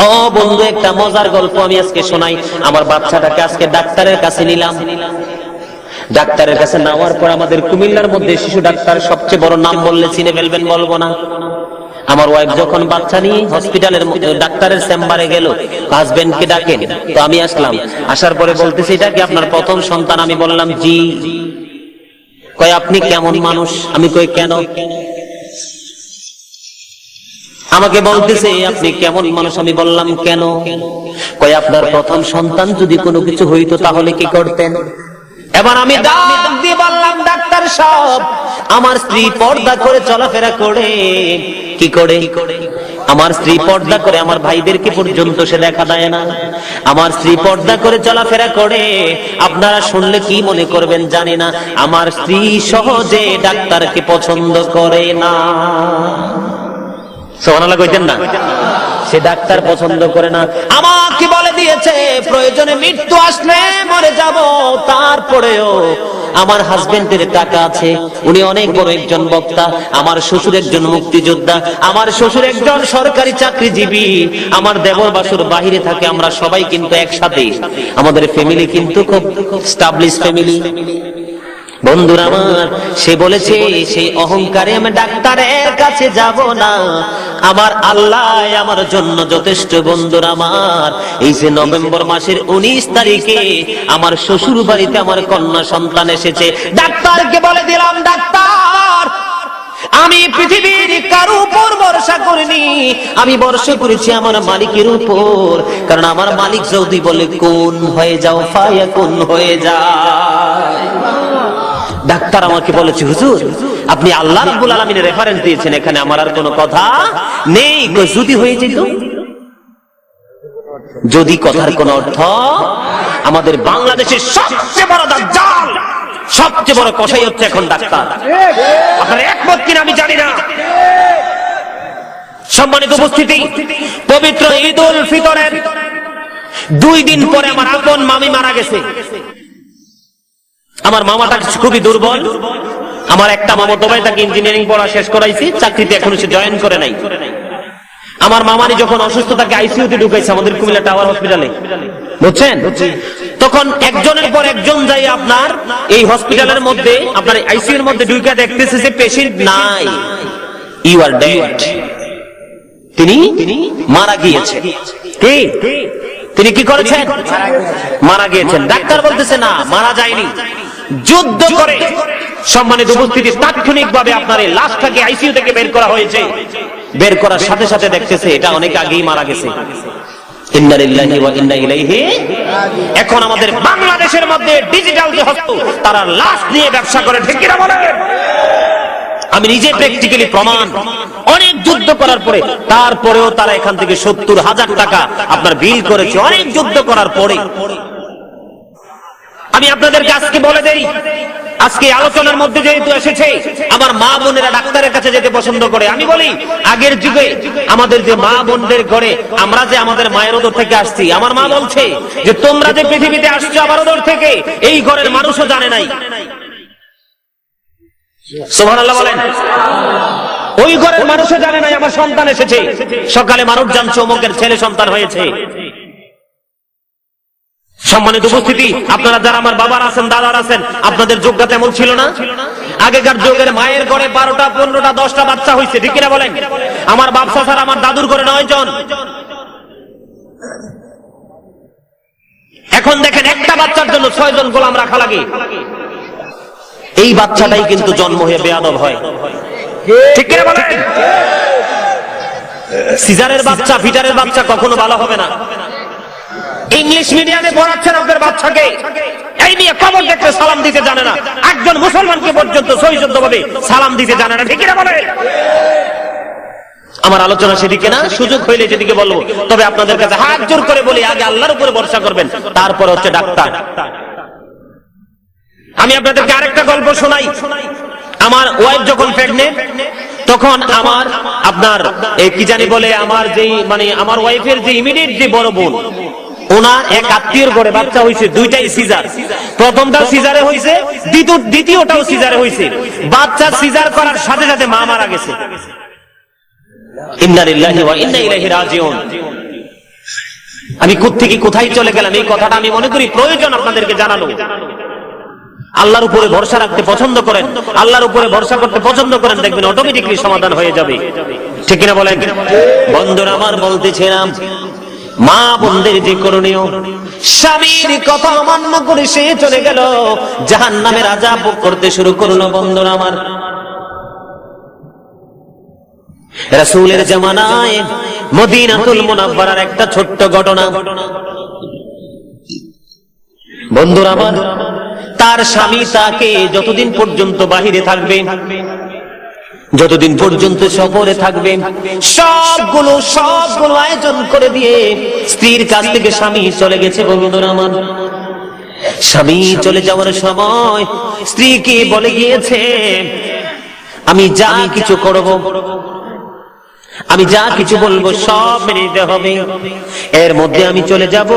ও বন্ধু, একটা মজার গল্প আমি আজকে শোনাই। আমার বাচ্চাটাকে আজকে ডাক্তারের কাছে নিলাম। ডাক্তারের কাছে নেওয়ার পর আমাদের কুমিল্লার মধ্যে শিশু ডাক্তার সবচেয়ে বড় নাম বললে চিনে ফেলবেন, বলবো না। আমার ওয়াইফ যখন বাচ্চা নিয়ে হসপিটালের ডাক্তারের চেম্বারে গেল, হাজবেন্ডকে ডাকেন, তো আমি আসলাম। আসার পরে বলতেছি, এটা কি আপনার প্রথম সন্তান? আমি বললাম জি। কয় আপনি কেমন মানুষ? আমি কই কেন? আমাকে বলতেছে আপনি কেমন মানুষ? আমি বললাম কেন? কয় আপনার প্রথম সন্তান যদি কোনো কিছু হইতো তাহলে কি করতেন? এবার আমি ডাক দিয়ে বললাম, ডাক্তার সাহেব, আমার স্ত্রী পর্দা করে চলাফেরা করে। কি করে? আমার স্ত্রী পর্দা করে, আমার ভাইদেরকে পর্যন্ত সে দেখা দেয় না। আমার স্ত্রী পর্দা করে চলাফেরা করে। আপনারা শুনলে কি মনে করবেন জানি না, আমার স্ত্রী সহজে ডাক্তারকে পছন্দ করে না। সুবহানাল্লাহ কইতেন না? সে ডাক্তার পছন্দ করে না। আমাকে বলে দিয়েছে প্রয়োজনে মৃত্যু আসলে মরে যাব, তারপরেও আমার হাজবেন্ডের টাকা আছে, উনি অনেক বড় একজন বক্তা, আমার শ্বশুর একজন মুক্তিযোদ্ধা, আমার শ্বশুর একজন সরকারি চাকরিজীবী, আমার দেবর বাসুর বাহিরে থাকে, আমরা সবাই কিন্তু একসাথে, আমাদের ফ্যামিলি কিন্তু খুব স্টাবলিশ ফ্যামিলি। বন্ধুরা আমার, সে বলেছে সেই অহংকারে আমি ডাক্তারের কাছে যাব না, আমার আল্লাহ আমার জন্য যথেষ্ট। বন্ধুরা আমার, এই যে নভেম্বর মাসের 19 তারিখে আমার শ্বশুর বাড়িতে আমার কন্যা সন্তান এসেছে। ডাক্তারকে বলে দিলাম, ডাক্তার, আমি পৃথিবীর কারো উপর ভরসা করিনি, আমি ভরসা করেছি আমার মালিকের উপর। কারণ আমার মালিক যদি বলে কোন হয়ে যাও, ফায়া কোন হয়ে যায়। ডাক্তার আমাকে বলেছে, হুজুর আপনি আল্লাহ রাব্বুল আলামিনের রেফারেন্স দিয়েছেন, এখানে আমার আর কোনো কথা নেই। যদি হয়ে যেত, যদি কথার কোন অর্থ, আমাদের বাংলাদেশের সবচেয়ে বড় দাজ্জাল, সবচেয়ে বড় কসাই হচ্ছে এখন ডাক্তার। আপনারা একমত কিনা আমি জানি না। সম্মানিত উপস্থিতি, পবিত্র ঈদ উল ফিতরের 2 দিন পরে আমার আপন মামি মারা গেছে। আমার মামাটা খুবই দুর্বল। আমার একটা মামাতো ভাই, তাকে ইঞ্জিনিয়ারিং পড়া শেষ করাইছি, চাকরিতে এখনো সে জয়েন করে নাই। আমার মামানি যখন অসুস্থ তাকে আইসিইউতে ঢুকাইছে আমাদের কুমিল্লা টাওয়ার হসপিটালে, বুঝছেন? তখন একজনের পর একজন যাই আপনার এই হসপিটালের মধ্যে, আপনার আইসিইউর মধ্যে ঢুকে দেখতেছে যে পেশেন্ট নাই, ইউ আর ডেড, তিনি মারা গিয়েছেন। কি তিনি কি করেছেন? মারা গিয়েছেন। ডাক্তার বলতেছে না, মারা যায়নি, যুদ্ধ করে। সম্মানিত উপস্থিতি, তাৎক্ষণিকভাবে আপনার এই লাশটাকে আইসিইউ থেকে বের করা হয়েছে। বের করার সাথে সাথে দেখতেছে এটা অনেক আগেই মারা গেছে। ইন্না লিল্লাহি ওয়া ইন্না ইলাইহি। এখন আমাদের বাংলাদেশের মধ্যে ডিজিটাল যে হস্ত, তারা লাশ নিয়ে ব্যবসা করে, ঠিক কিনা বলেন? আমি নিজে প্র্যাকটিক্যালি প্রমাণ। অনেক যুদ্ধ করার পরে, তারপরেও তারা এখান থেকে 70,000 টাকা আপনার বিল করেছে, অনেক যুদ্ধ করার পরে। আমি আপনাদেরকে আজকে বলে দেই, আজকে আলোচনার মধ্যে যেহেতু এসেছে, আমার মা বোনেরা ডাক্তারের কাছে যেতে পছন্দ করে। আমি বলি, আগের যুগে আমাদের যে মা বোনদের ঘরে, আমরা যে আমাদের মায়ের ওদর থেকে আসছি, আমার মা বলছে যে তোমরা যে পৃথিবীতে আসছো আমার ওদর থেকে, এই ঘরের মানুষও জানে নাই। সুবহানাল্লাহ বলেন। ওই ঘরের মানুষও জানে নাই আমার সন্তান এসেছে। সকালে মানুষ জানছে অমুকের ছেলে সন্তান হয়েছে। সম্মানিত উপস্থিতি, আপনারা যারা আমার বাবার আছেন, দাদার আছেন, আপনাদের যোগ্যতা এমন ছিল না। আগেকার যুগের মায়ের ঘরে 12টা, 15টা, 10টা বাচ্চা হয়েছে, ঠিক কিনা বলেন? আমার বাপ চাচার, আমার দাদুর ঘরে 9 জন। এখন দেখেন, একটা বাচ্চার জন্য 6 জন গোলাম রাখা লাগে। এই বাচ্চাটাই কিন্তু জন্ম হয়ে বেয়াদব হয়, ঠিক কিনা বলেন? সিজারের বাচ্চা, ফিটারের বাচ্চা কখনো ভালো হবে না। ইংলিশ মিডিয়ামে পড়াচ্ছেন আপনার বাচ্চাকে, এই নিয়ে কবর দেখতে সালাম দিতে জানে না। একজন মুসলমানকে পর্যন্ত সহিষ্ণুভাবে সালাম দিতে জানে না, ঠিক কিনা বলেন? আমার আলোচনা সেদিকে না, সুযোগ হইলে যেদিকে বলবো। তবে আপনাদের কাছে হাত জোর করে বলি, আগে আল্লাহর উপরে ভরসা করবেন, তারপর হচ্ছে ডাক্তার। আমি আপনাদেরকে আরেকটা গল্প শোনাই। আমার ওয়াইফ যখন প্রেগনেন্ট, তখন আমার আপনার কি জানি বলে, আমার যেই মানে আমার ওয়াইফের যে ইমিডিয়েট যে বড় বোন, ওনার এক আত্মীয়র ঘরে বাচ্চা হয়েছে, 2টাই সিজার। প্রথমটা সিজারে হয়েছে, দ্বিতীয়টাও সিজারে হয়েছে। বাচ্চা সিজার করার সাথে সাথে মা মারা গেছে। ইন্না লিল্লাহি ওয়া ইন্না ইলাইহি রাজিউন। আমি কোত্থেকে কোথায় চলে গেলাম, এই কথাটা আমি মনে করি প্রয়োজন আপনাদেরকে জানানো। আল্লাহর উপরে ভরসা রাখতে পছন্দ করেন, আল্লাহর উপরে ভরসা করতে পছন্দ করেন, দেখবেন অটোমেটিকলি সমাধান হয়ে যাবে। ঠিক কিনা বলেন? বন্ধুরা আমার, বলতেছিলাম মা বোনদের যে করণীয়, স্বামীর কথা অমান্য করে সে চলে গেল, জাহান্নামের আযাব ভোগ করতে শুরু করলো। বন্ধুরা আমার, রাসূলের জামানায় মদিনাতুল মুনাওয়ারার একটা ছোট্ট ঘটনা। বন্ধুরা আমার, তার স্বামী তাকে যতদিন পর্যন্ত বাহিরে থাকবে, যতদিন পর্যন্ত সফরে থাকবে, সবগুলো আয়োজন করে দিয়ে স্ত্রীর কাছ থেকে স্বামী চলে গেছে। বন্ধুরা আমার, স্বামী চলে যাওয়ার সময় স্ত্রীকে বলে গিয়েছে, আমি যা কিছু করব, আমি যা কিছু বলবো সব মেনে নিতে হবে। এর মধ্যে আমি চলে যাব,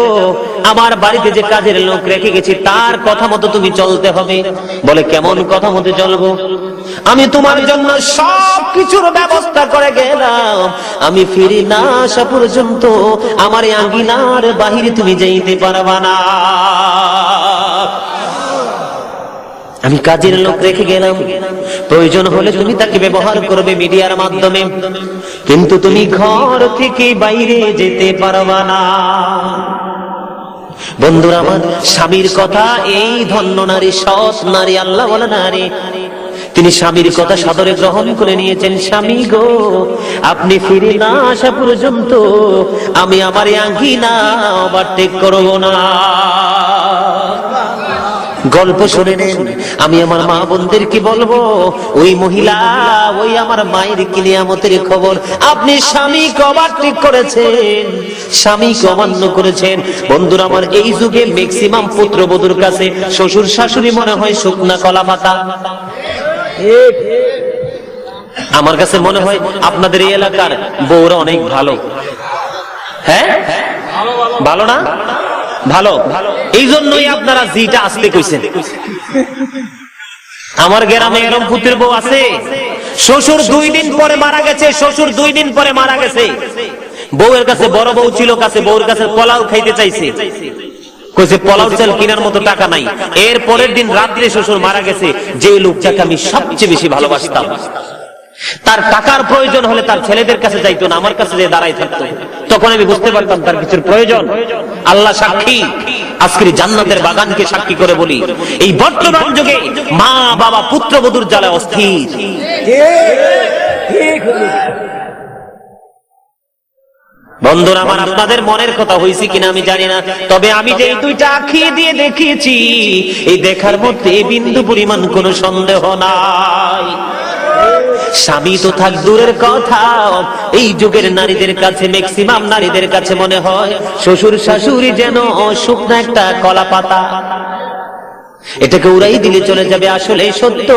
আমার বাড়িতে যে কাজের লোক রেখে গেছি তার কথা মতো তুমি চলতে হবে। বলে, কেমন কথা মতো চলবো? আমি তোমার জন্য সব কিছুর ব্যবস্থা করে গেলাম, আমি ফিরে না আসা পর্যন্ত আমার আঙ্গিনার বাহিরে তুমি যাইতে পারবা না। আমি কাজের লোক রেখে গেলাম, প্রয়োজন হলে তুমি তাকে ব্যবহার করবে মিডিয়ার মাধ্যমে, কিন্তু তুমি ঘর থেকে বাইরে যেতে পারবা না। বন্ধুরা আমার, স্বামীর কথা, এই ধন্য নারী, সৎ নারী, আল্লাহ বলা নারী, তিনি স্বামীর কথা সাদরে গ্রহণ করে নিয়েছেন। স্বামী গো, আপনি ফিরে না আসা পর্যন্ত আমি আমার আঙ্গিনা ওভারটেক করব না। গল্প শুনে নেন, আমি আমার মা বোনদেরকে বলবো, ওই মহিলা, ওই আমার মায়ের কিয়ামতের খবর। আপনি স্বামীকে ওভারটেক করেছেন, স্বামীকে অমান্য করেছেন। বন্ধুরা আমার, এই যুগে ম্যাক্সিমাম পুত্রবধূর কাছে শ্বশুর শাশুড়ি মনে হয় শুকনা কলা পাতা। আমার কাছে মনে হয় আপনাদের এই এলাকার বউরা অনেক ভালো। হ্যাঁ, ভালো না? ভালো, এই জন্যই আপনারা জিটা আসতে কইছেন। আমার গ্রামে এরকম পুত্রের বউ আছে, শ্বশুর 2 দিন পরে মারা গেছে, শ্বশুর 2 দিন পরে মারা গেছে। বউয়ের কাছে, বড় বউ ছিল কাছে, বউয়ের কাছে পোলাও খাইতে চাইছে, কইছে পোলাও চাল কেনার মতো টাকা নাই। এর পরের দিন রাত্রে শ্বশুর মারা গেছে, যে লোকটাকে আমি সবচেয়ে বেশি ভালোবাসতাম, তার টাকার প্রয়োজন হলে তার ছেলেদের কাছে যাইতো না, আমার কাছে যে দাঁড়াই থাকতো। তখন আমি বুঝতে পারতাম তার কিছুর প্রয়োজন। আল্লাহ সাক্ষী, আজকের জান্নাতের বাগানকে সাক্ষী করে বলি, এই বর্তমান যুগে মা বাবা পুত্রবধূর জ্বালায় অস্থির। বন্ধুরা আমার, আপনাদের মনের কথা হয়েছে কিনা আমি জানি না, তবে আমি যে 2টা আঁখি দিয়ে দেখিয়েছি, এই দেখার মধ্যে বিন্দু পরিমাণ কোনো সন্দেহ নাই। স্বামী তো থাক দূরের কথা, এই যুগের নারীদের কাছে, ম্যাক্সিমাম নারীদের কাছে মনে হয় শ্বশুর শাশুড়ি যেন শুকনা একটা কলা পাতা, এটাকে উড়াই দিলে চলে যাবে। আসলে সত্য,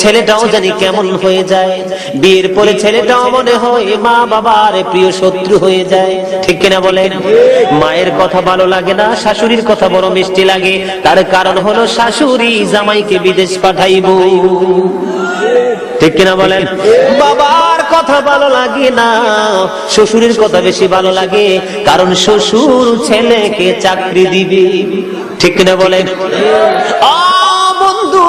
ছেলেটাও জানি কেমন হয়ে যায়, বিয়ের পরে ছেলেটাও মনে হয় মা বাবার প্রিয় শত্রু হয়ে যায়। ঠিক কিনা বলেন? মায়ের কথা ভালো লাগে না, শাশুড়ির কথা বড় মিষ্টি লাগে। তার কারণ হলো শাশুড়ি জামাইকে বিদেশ পাঠাইবো। ঠিক কিনা বলেন? বাবার কথা ভালো লাগে না, শ্বশুরের কথা বেশি ভালো লাগে, কারণ শ্বশুর ছেলেকে চাকরি দিবে। ঠিক কিনা বলেন? বন্ধু,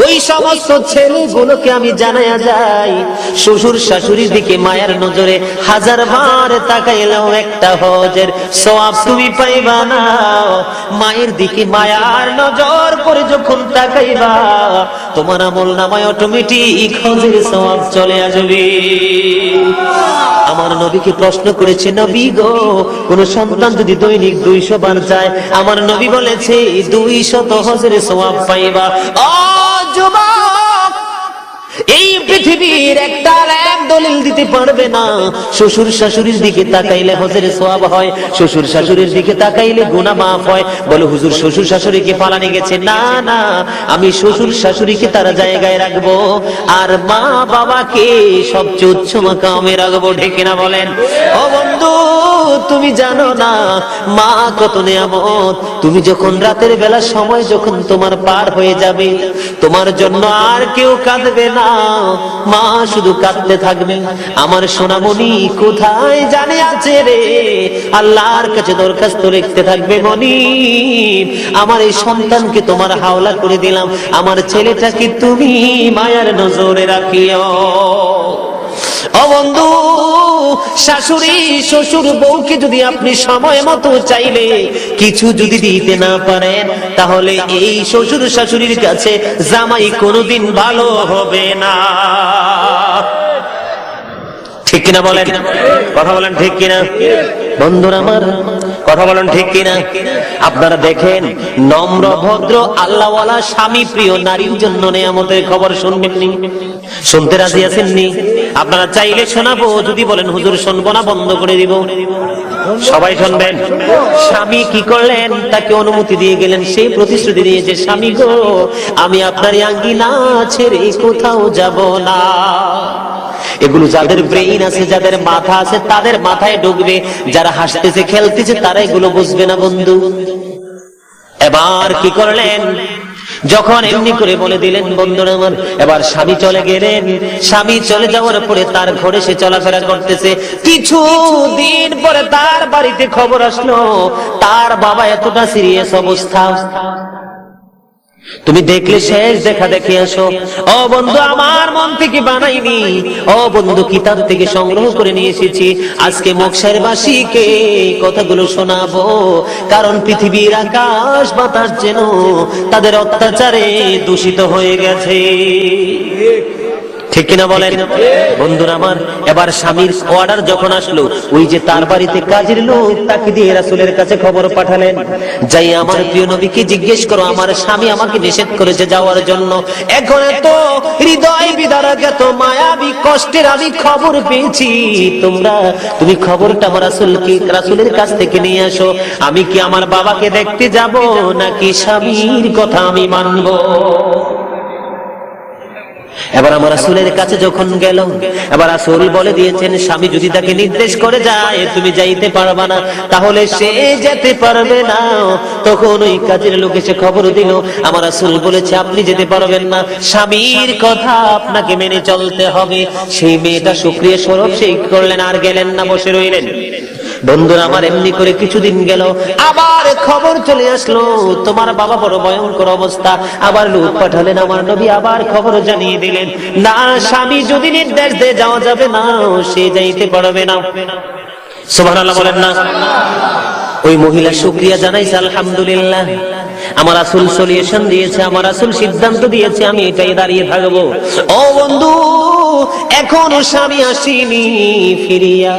ওই সমস্ত ছেলেগুলোকে আমি জানায়া যাই, শ্বশুর শাশুড়ির দিকে মায়ের নজরে 1000 বার তাকাইলেও একটা হজের সওয়াব তুমি পাইবা না। মায়ের দিকে মায়ার নজর করে যখন তাকাইবা, তোমার আমল নামায় অটোমেটিক হজের সওয়াব চলে আসবে। আমার নবীকে প্রশ্ন করেছে, নবী গো, কোন সন্তান যদি দৈনিক 200 বার যায়, আমার নবী বলেছে 200 হজের সওয়াব পাইবা। যুবক, এই পৃথিবীর একটা দলিল দিতে পারবে না শ্বশুর শাশুড়ির দিকে তাকাইলে হজের সওয়াব হয়, শ্বশুর শাশুড়ির দিকে তাকাইলে গুনাহ মাফ হয়। বলে, হুজুর শ্বশুর শাশুড়িকে পালানি গেছে। না না, আমি শ্বশুর শাশুড়িকে তার জায়গায় রাখবো, আর মা বাবাকে সবচেয়ে উচ্চ মাকামে রাখবো। ঢেকে না বলেন? ও বন্ধু, তুমি জানো না মা কত নিয়ামত। তুমি যখন রাতের বেলা সময় যখন তোমার পার হয়ে যাবে, তোমার জন্য আর কেউ কাঁদবে না, মা শুধু কাঁদতে থাকবে, আমার সোনামণি কোথায় জানে আছে রে, আল্লাহর কাছে দরখাস্ত লিখতে থাকবে, মনি আমার এই সন্তানকে তোমার হাওলা করে দিলাম, আমার ছেলেটাকে তুমি মায়ার নজরে রাখিও। ও বন্ধু, শাশুড়ি শ্বশুর বউকে যদি আপনি সময় মতো চাইলে কিছু যদি দিতে না পারেন, তাহলে এই শ্বশুর শাশুড়ির কাছে জামাই কোনোদিন ভালো হবে না। ঠিক কিনা বলেন? কথা বলেন ঠিক কিনা? বন্ধুরা আমার, কথা বলেন ঠিক কিনা? আপনারা দেখেন, নম্র ভদ্র আল্লাহওয়ালা স্বামী প্রিয় নারীর জন্য নিয়ামতের খবর শুনবেননি? শুনতে রাজি আছেননি? আপনারা চাইলে শোনাবো, যদি বলেন হুজুর শুনবো না, বন্ধ করে দিব। সবাই শুনবেন। স্বামী কি করলেন? তাকে অনুমতি দিয়ে গেলেন, সেই প্রতিশ্রুতি দিয়েছে, স্বামী গো আমি আপনার আঙ্গিনা ছেড়ে কোথাও যাব না। এগুলো যাদের ব্রেইন আছে, যাদের মাথা আছে, তাদের মাথায় ঢুকবে। যারা হাসতেছে খেলতেছে তারা এগুলো বুঝবে না বন্ধু। এবার কি করলেন? যখন এমনি করে বলে দিলেন বন্ধুরা আমার, এবার স্বামী চলে গেলেন। স্বামী চলে যাওয়ার পরে তার ঘরে সে চলাফেরা করতেছে। কিছু দিন পরে তার বাড়িতে খবর আসলো তার বাবা এতটা সিরিয়াস অবস্থা। তুমি দেখলে শেষ দেখা দেখে আসো। ও বন্ধু, আমার মন থেকে বানাইনি, ও বন্ধু কিতাব থেকে সংগ্রহ করে নিয়ে এসেছি। আজকে মকশারবাসীকে কথাগুলো শোনাবো, কারণ পৃথিবীর আকাশ বাতাস যেন তাদের অত্যাচারে দূষিত হয়ে গেছে। ঠিক কিনা বলেন বন্ধুরা আমার? এবার স্বামীর অর্ডার যখন আসলো, ওই যে তার বাড়িতে কাজের লোক, তাকে দিয়ে রাসূলের কাছে খবর পাঠালেন, যাই আমার প্রিয় নবীকে জিজ্ঞেস করো, আমার স্বামী আমাকে নিষেধ করেছে যাওয়ার জন্য। এখন এত হৃদয় বিদারক, এত মায়াবী কষ্টের আমি খবর পেয়েছি, তুমি খবরটা আমার রাসূলের কাছ থেকে নিয়ে আসো। আমি কি আমার বাবাকে দেখতে যাব, নাকি স্বামীর কথা আমি মানবো? এবার আমার রাসূলের কাছে যখন গেল, এবার রাসূল বলে দিয়েছেন, স্বামী যদি তাকে নির্দেশ করে যায় তুমি যাইতে পারবা না, তাহলে সে যেতে পারবে না। তখন ওই কাজের লোক এসে খবর দিল, আমার রাসূল বলেছে আপনি যেতে পারবেন না, স্বামীর কথা আপনাকে মেনে চলতে হবে। সেই মেয়েটা শুকরিয়া স্বরূপ সেই করলেন, আর গেলেন না, বসে রইলেন। বন্ধুরা আমার, এমনি করে কিছুদিন গেল, আবার খবর চলে আসলো তোমার বাবা বড় ভয়ঙ্কর অবস্থা। আবার লোক পাঠালেন, আমার নবী আবার খবর জানিয়ে দিলেন, না স্বামী যদি নির্দেশ দিয়ে যাওয়া যাবে না, সে যাইতে পারবে না। সুবহানাল্লাহ বলেন না? ওই মহিলা শুকরিয়া জানাইছে, আলহামদুলিল্লাহ আমার রাসূল সলিউশন দিয়েছে, আমার রাসূল সিদ্ধান্ত দিয়েছে, আমি এটাই দাঁড়িয়ে থাকবো। ও বন্ধু, এখনো স্বামী আসেনি ফিরিয়া।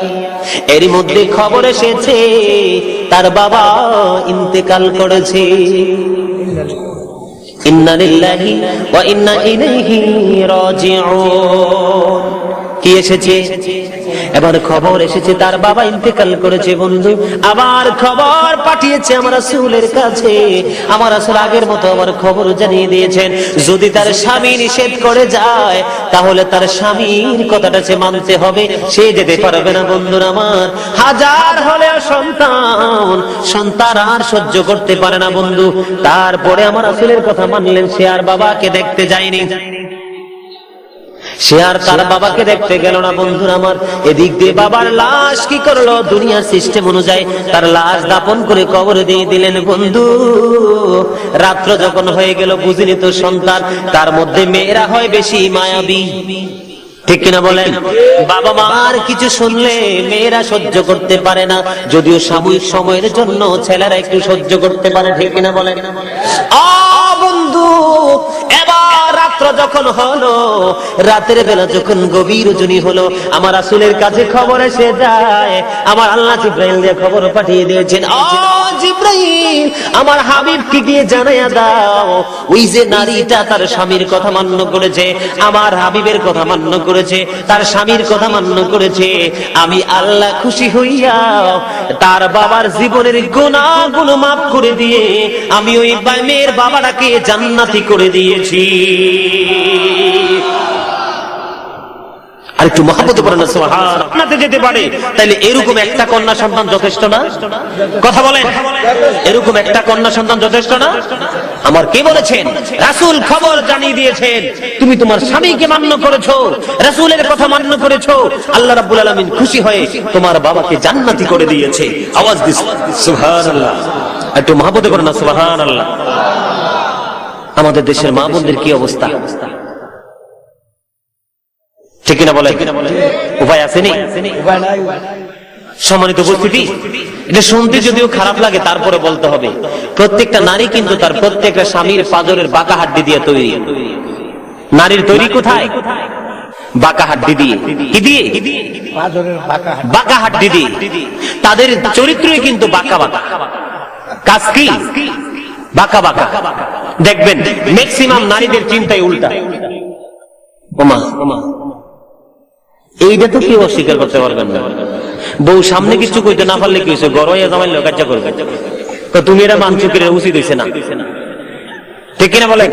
এর মধ্যে খবর এসেছে তার বাবা ইন্তেকাল করেছে। ইন্না লিল্লাহি ওয়া ইন্না ইলাইহি রাজিউন। কি এসেছে? এবার খবর এসেছে তার বাবা ইন্তেকাল করেছে। বন্ধু, আবার খবর পাঠিয়েছে আমার রাসূলের কাছে। আমার রাসূল আগের মতো আবার খবর জানিয়ে দিয়েছেন, যদি তার স্বামী নিষেধ করে যায়, তাহলে তার স্বামীর কথাটা সে মানতে হবে, সে যেতে পারবে না। বন্ধুরা আমার, হাজার হলেও সন্তান আর সহ্য করতে পারে না বন্ধু। তারপরে আমার রাসূলের কথা মানলেন, সে আর বাবাকে দেখতে যায়নি, সে আর তার বাবাকে দেখতে গেল না। বন্ধুরা আমার, এদিক দিয়ে বাবার লাশ কি করলো, দুনিয়ার সিস্টেম অনুযায়ী তার লাশ দাপন করে কবরে দিয়ে দিলেন। বন্ধু, রাত্র যখন হয়ে গেল, বুঝিনি তো সন্তান, তার মধ্যে মেয়েরা হয় বেশি মায়াবী। ঠিক কিনা বলেন? বাবা মার কিছু শুনলে মেয়েরা সহ্য করতে পারে না, যদিও সাময়িক সময়ের জন্য ছেলেরা একটু সহ্য করতে পারে। ঠিক কিনা বলেন? বন্ধু, এবার রাত্র যখন হলো, রাতের বেলা যখন গভীর রজনী হলো, আমার রাসূলের কাছে খবর এসে যায়, আমার আল্লাহ জিবরাইল দিয়ে খবর পাঠিয়ে দিয়েছেন, ও জিবরাইল আমার হাবিবকে গিয়ে জানাইয়া দাও, ওই যে নারীটা তার স্বামীর কথা মান্য করেছে, আমার হাবিবের কথা মান্য করেছে, তার স্বামীর কথা মান্য করেছে, আমি আল্লাহ খুশি হইয়া তার বাবার জীবনের গুনাহগুলো মাফ করে দিয়ে আমি ওই মেয়ের বাবাটাকে জান্নাতি করে দিয়েছি। আর একটু মহব্বত করেন না সুবহান, জান্নাতে যেতে পারে, তাইলে এরকম একটা কন্যা সন্তান যথেষ্ট না? কথা বলেন, এরকম একটা কন্যা সন্তান যথেষ্ট না? আমার কে বলেছেন? রাসূল খবর জানিয়ে দিয়েছেন, তুমি তোমার স্বামীকে মান্য করেছো, রাসূলের কথা মান্য করেছো, আল্লাহ রাব্বুল আলামিন খুশি হয়ে তোমার বাবাকে জান্নাতি করে দিয়েছে। আওয়াজ দিস সুবহানাল্লাহ, একটু মহব্বত করেন না সুবহানাল্লাহ। আমাদের দেশের মা বোনদের কি অবস্থা, ঠিক কিনা বলেন? উপায় আসেনি? সম্মানিত উপস্থিতি, এটা শুনতে যদিও খারাপ লাগে, তারপরে বলতে হবে, প্রত্যেকটা নারী কিন্তু তার প্রত্যেকটা স্বামীর পাঁজরের বাঁকা হাড্ডি দিয়ে তৈরি। নারীর তৈরি কোথায়? বাঁকা হাড্ডি দিয়ে। কি দিয়ে? বাঁকা হাড্ডি দিয়ে। তাদের চরিত্রই কিন্তু বাঁকা বাঁকা। কাজ কি? বাঁকা বাঁকা। দেখবেন ম্যাক্সিমাম নারীদের চিন্তায় উল্টা। ওমা ওমা, এইটা তো কেউ অস্বীকার করতে পারবেন না। বউ সামনে কিছু কইতে না পারলে কি হয়েছে, গড়াইয়া জামাই লজ্জা করবে, তো তুমি এরা মানছো কি, উচিত হয়েছে না? ঠিক কিনা বলে?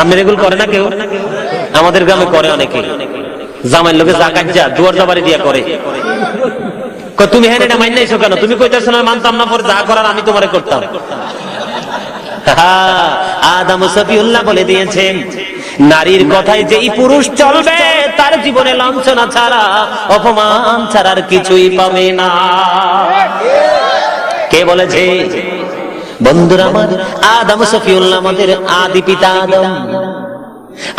আপনি এগুলো করে না কেউ? আমাদের গ্রামে করে অনেকে, জামাই লোকে যা কাজা দুয়ার জাবারি দিয়া করে। তুমি হ্যাঁ এটা মাইন নাইছো কেন? তুমি কইতেছো না মানতাম না, পরে যা করার আমি তোমারে করতাম। আদম সফিউল্লাহ বলে দিয়েছেন, নারীর কথায় যেই পুরুষ চলবে তার জীবনে লাঞ্ছনা ছাড়া, অপমান ছাড়া আর কিছুই পাবে না। কে বলেছে? বন্ধুরা আমার, আদম সফিউল্লাহ আমাদের আদি পিতা আদম।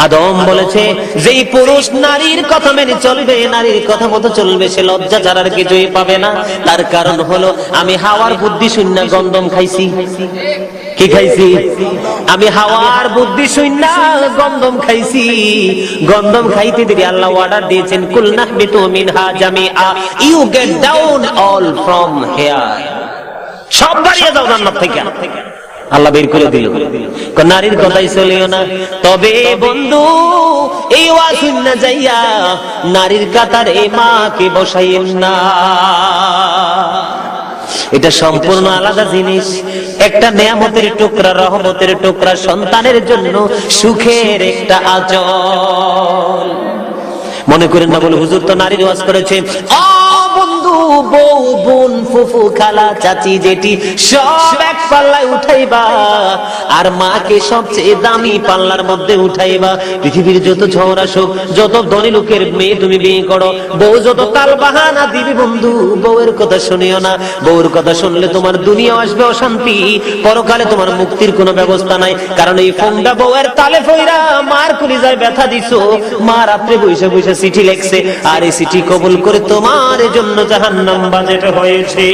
আদম বলেছে, যেই পুরুষ নারীর কথা মেনে চলবে, নারীর কথা মতো চলবে, সে লজ্জা ছাড়ার কিছুই পাবে না। তার কারণ হলো, আমি হাওয়ার বুদ্ধি শূন্য গন্ধম খাইছি। কি খাইছি? আমি হাওয়ার বুদ্ধি শূন্য গন্ধম খাইছি। গন্ধম খাইতে দিদি আল্লাহ অর্ডার দিয়েছেন, কুল নাহবিতু মিনহা জামিআ, you get down all from here, সব বাড়িয়ে যাও জান্নাত থেকে। আল্লাহ বের করে দিল, নারীর কথাই চলিও না। তবে বন্ধু, এই ওয়াজ শুননা যাইয়া নারীর কাতারে মাকে বসাইয়েন না। এটা সম্পূর্ণ আলাদা জিনিস। একটা নেয়ামতের টুকরা, রহমতের টুকরা, সন্তানের জন্য সুখের একটা আঁচল। মনে করেন না বলে হুজুর তো নারীর ওয়াজ করেছে। বন্ধু, বউ, বোন, ফুফু, খালা, চাচি, জেঠি সব এক পাল্লায় উঠাইবা, আর মাকে সবচেয়ে দামি পাল্লার মধ্যে উঠাইবা। পৃথিবীর যত ঝড় আসুক, যত ধনী লোকের মেয়ে তুমি বিয়ে করো, বউ যত তাল বাহানা দিবি, বন্ধু বউয়ের কথা শুনিও না। বউর কথা শুনলে তোমার দুনিয়া আসবে অশান্তি, পরকালে তোমার মুক্তির কোনো ব্যবস্থা নাই। কারণ এই ফোনটা বউয়ের তালে ফইরা মার কলিজায় ব্যথা দিছো, মা রাত্রে বসে বসে চিঠি লেখছে, আর এই চিঠি কবুল করে তোমার জন্য জাহান্নাম বাজেট হয়েছে।